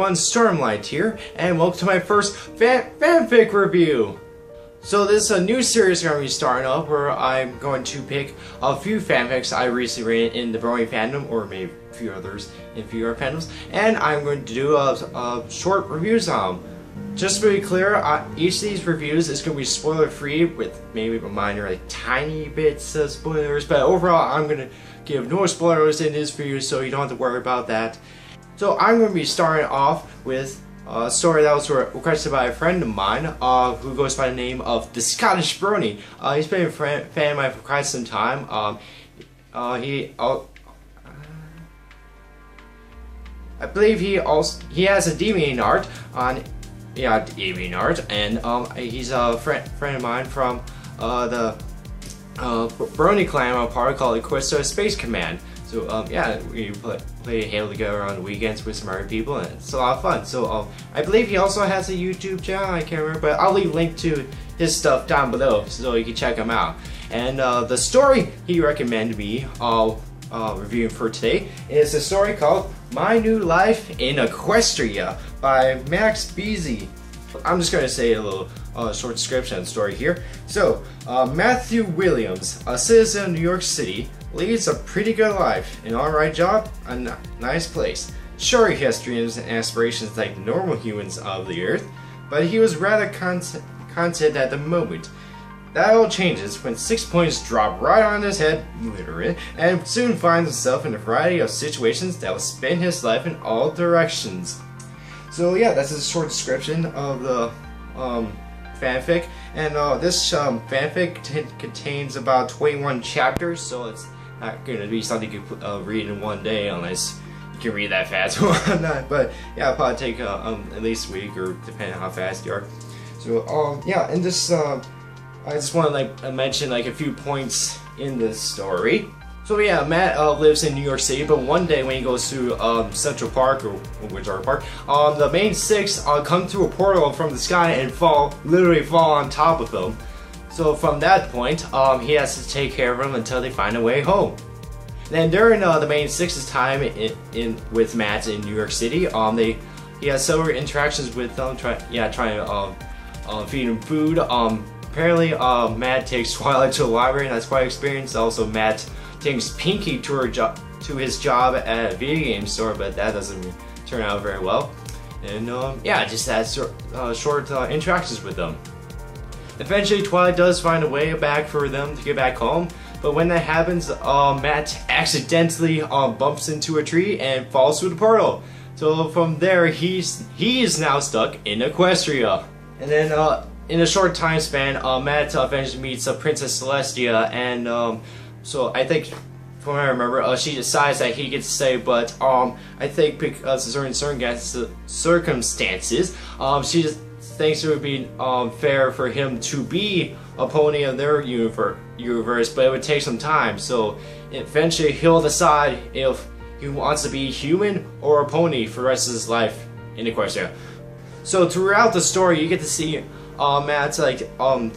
everyone, Stormlight here, and welcome to my first fanfic review. So this is a new series I'm going to be starting up where I'm going to pick a few fanfics I recently read in the Brony fandom, or maybe a few others in a few other fandoms, and I'm going to do short reviews on them. Just to be clear, each of these reviews is going to be spoiler free with maybe a minor, like tiny bits of spoilers, but overall I'm going to give no spoilers in this review, so you don't have to worry about that. So I'm going to be starting off with a story that was requested by a friend of mine who goes by the name of the Scottish Brony. He's been a fan of mine for quite some time. I believe he has a DeviantArt on DeviantArt, and he's a friend of mine from the Brony clan on a part called Equestria Space Command. So yeah, we play Halo together on the weekends with some other people, and it's a lot of fun. So I believe he also has a YouTube channel, I can't remember, but I'll leave a link to his stuff down below so you can check him out. And the story he recommended me reviewing for today is a story called My New Life in Equestria by Max Beasy. I'm just going to say a little short description of the story here. So, Matthew Williams, a citizen of New York City, leads a pretty good life, an alright job, a nice place. Sure, he has dreams and aspirations like the normal humans of the earth, but he was rather content at the moment. That all changes when 6 points drop right on his head, literally, and soon finds himself in a variety of situations that will spin his life in all directions. So yeah, that's a short description of the fanfic, and this fanfic contains about 21 chapters, so it's not going to be something you can read in one day unless you can read that fast or whatnot. But yeah, it'll probably take at least a week, or depending on how fast you are. So yeah, and this I just want to mention a few points in this story. So yeah, Matt lives in New York City, but one day when he goes to Central Park, or whichever park, the main six come through a portal from the sky and literally fall on top of him. So from that point, he has to take care of them until they find a way home. Then during the main six's time with Matt in New York City, he has several interactions with them, trying to feed him food. Apparently, Matt takes Twilight to the library, and that's quite an experience. Also, Matt takes Pinky to his job at a video game store, but that doesn't turn out very well. And yeah, just has short interactions with them. Eventually, Twilight does find a way back for them to get back home, but when that happens, Matt accidentally bumps into a tree and falls through the portal. So from there, he is now stuck in Equestria. And then in a short time span, Matt eventually meets Princess Celestia, and so I think, from what I remember, she decides that he gets to stay, but I think because of certain circumstances, she just thinks it would be fair for him to be a pony of their universe, but it would take some time. So eventually he'll decide if he wants to be human or a pony for the rest of his life in Equestria. So throughout the story, you get to see Matt's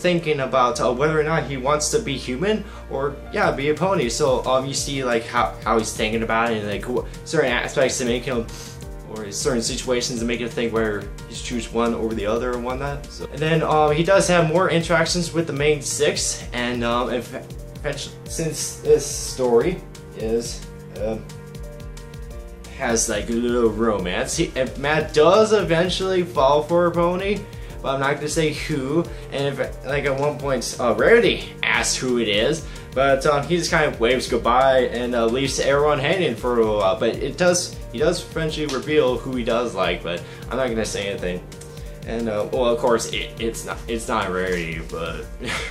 thinking about whether or not he wants to be human or be a pony. So you see how he's thinking about it, and certain aspects to make him, or certain situations to make him think whether he should choose one over the other and whatnot. So, and then he does have more interactions with the main six, and since this story has a little romance, Matt does eventually fall for a pony, but I'm not gonna say who. And if, at one point, Rarity asks who it is, but he just kind of waves goodbye and leaves everyone hanging for a while. But he does eventually reveal who he does like, but I'm not gonna say anything. And well, of course, it's not Rarity, but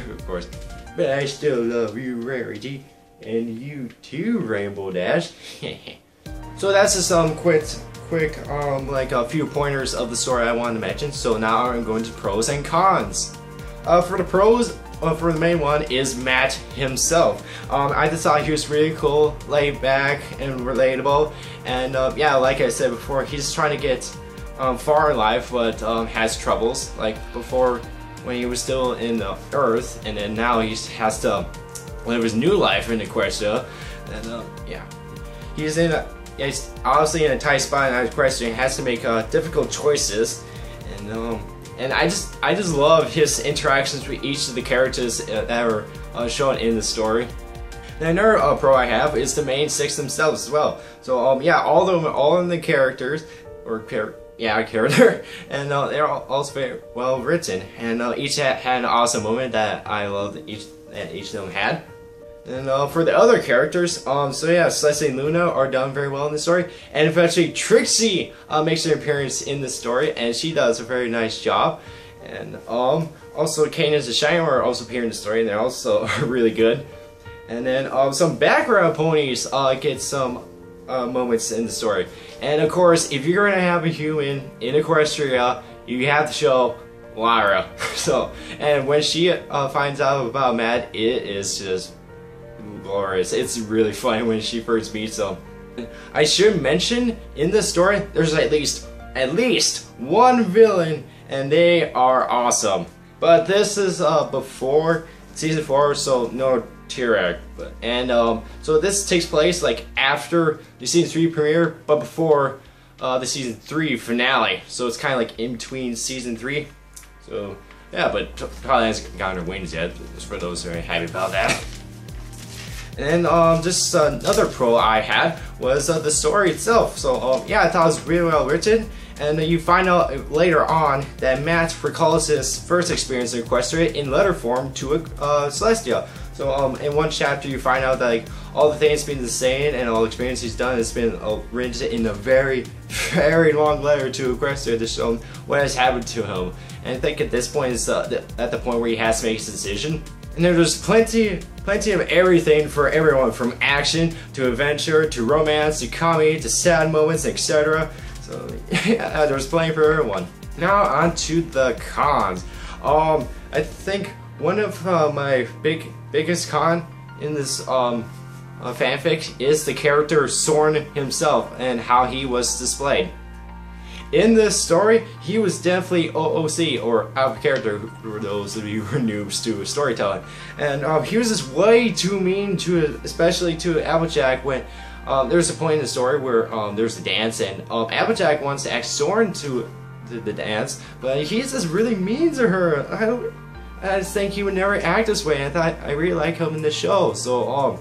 of course. But I still love you, Rarity, and you too, Rainbow Dash. So that's just quick a few pointers of the story I wanted to mention. So now I'm going to pros and cons. For the pros, for the main one is Matt himself. I just thought he was really cool, laid back, and relatable. And yeah, like I said before, he's trying to get far in life, but has troubles. Like before, when he was still in the Earth, and then now he has to live his new life in Equestria. And yeah, he's in he's obviously in a tight spot in Equestria and has to make difficult choices, and I just love his interactions with each of the characters that are shown in the story. And another pro I have is the main 6 themselves as well. So yeah, all of the characters character, and they're also very well written, and each had an awesome moment that I loved each of them had. And for the other characters, so yeah, Celeste and Luna are done very well in the story, and eventually Trixie makes an appearance in the story, and she does a very nice job. And also Cadance and Shiner also appear in the story, and they're also really good. And then some background ponies get some moments in the story. And of course, if you're gonna have a human in Equestria, you have to show Lyra. So, and when she finds out about Matt, it is just glorious. It's really funny when she first meets him. I should mention, in this story, there's at least one villain, and they are awesome. But this is before season 4, so no Tirek. And so this takes place like after the season 3 premiere, but before the season 3 finale. So it's kind of like in between season 3. So yeah, but probably hasn't gotten her wings yet. Just for those who are happy about that. And just another pro I had was the story itself. So yeah, I thought it was really well written. And you find out later on that Matt recalls his first experience in Equestria in letter form to Celestia. So in one chapter you find out that like all the things he's been saying and all the experience he's done has been written in a very, very long letter to Equestria to show him what has happened to him. And I think at this point is at the point where he has to make his decision. And there's plenty of everything for everyone, from action to adventure to romance to comedy to sad moments, etc. So yeah, there's plenty for everyone. Now on to the cons. I think one of my biggest con in this fanfic is the character Soren himself and how he was displayed. In this story, he was definitely OOC, or out of character for those of you who are noobs to storytelling. And he was just way too mean to, especially to Applejack when there's a point in the story where there's a dance and Applejack wants to ask Soren to the dance, but he's just really mean to her. I just think he would never act this way. I really like him in the show. So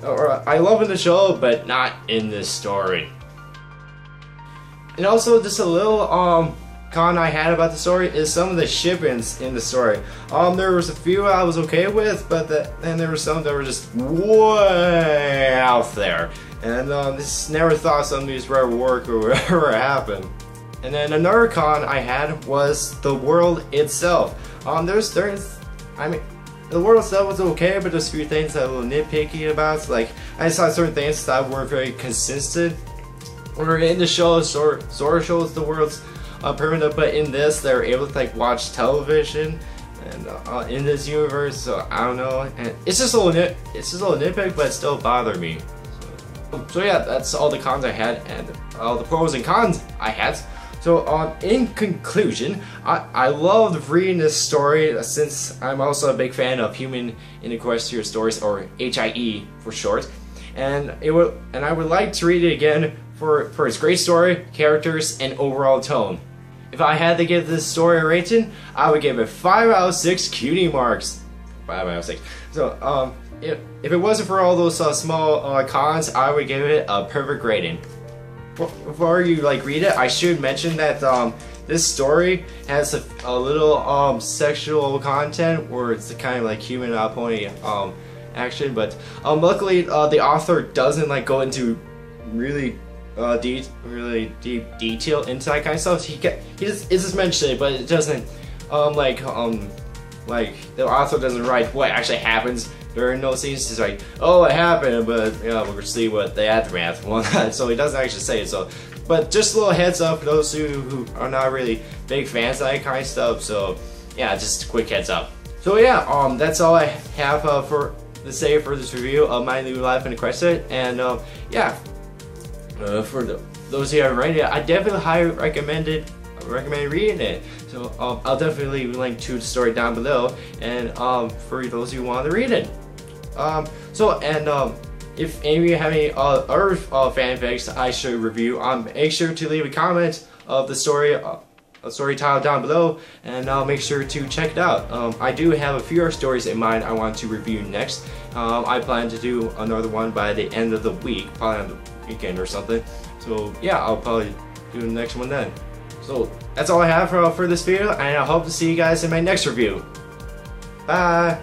I love him in the show, but not in this story. And also, just a little con I had about the story is some of the ship-ins in the story. There was a few I was okay with, but then there were some that were just way out there. And just never thought some of these would work or whatever happened. And then another con I had was the world itself. I mean, the world itself was okay, but there's a few things that I'm a little nitpicky about. So, like, I saw certain things that weren't very consistent. Or in the show, Zora shows the world's permanent, but in this, they're able to like watch television and in this universe. So I don't know, and it's just a little nitpick, but it still bothered me. So yeah, that's all the cons I had, and all the pros and cons I had. So in conclusion, I loved reading this story since I'm also a big fan of Human in Equestria stories, or HIE for short, and I would like to read it again for its great story, characters, and overall tone. If I had to give this story a rating, I would give it 5 out of 6 cutie marks. 5 out of 6. So if it wasn't for all those small cons, I would give it a perfect rating. Before you like read it, I should mention that this story has a little sexual content where it's kind of like human pony action, but luckily the author doesn't like go into really deep detail into that kind of stuff. He just mentioned it, but it doesn't like the author doesn't write what actually happens during those scenes. He's like, oh, it happened, but you know, we'll see what the aftermath was. So he doesn't actually say it. So, but just a little heads up for those who are not really big fans of that kind of stuff. So yeah, just a quick heads up. So yeah, that's all I have for to say for this review of My New Life in Equestria, and yeah. For those who haven't read it, I definitely highly recommend reading it. So I'll definitely leave a link to the story down below, and for those who want to read it. if any of you have any other fanfics I should review, make sure to leave a comment of the story title down below, and I'll make sure to check it out. I do have a few other stories in mind I want to review next. I plan to do another one by the end of the week, probably on the weekend or something. So yeah, I'll probably do the next one then. So that's all I have for this video, and I hope to see you guys in my next review. Bye!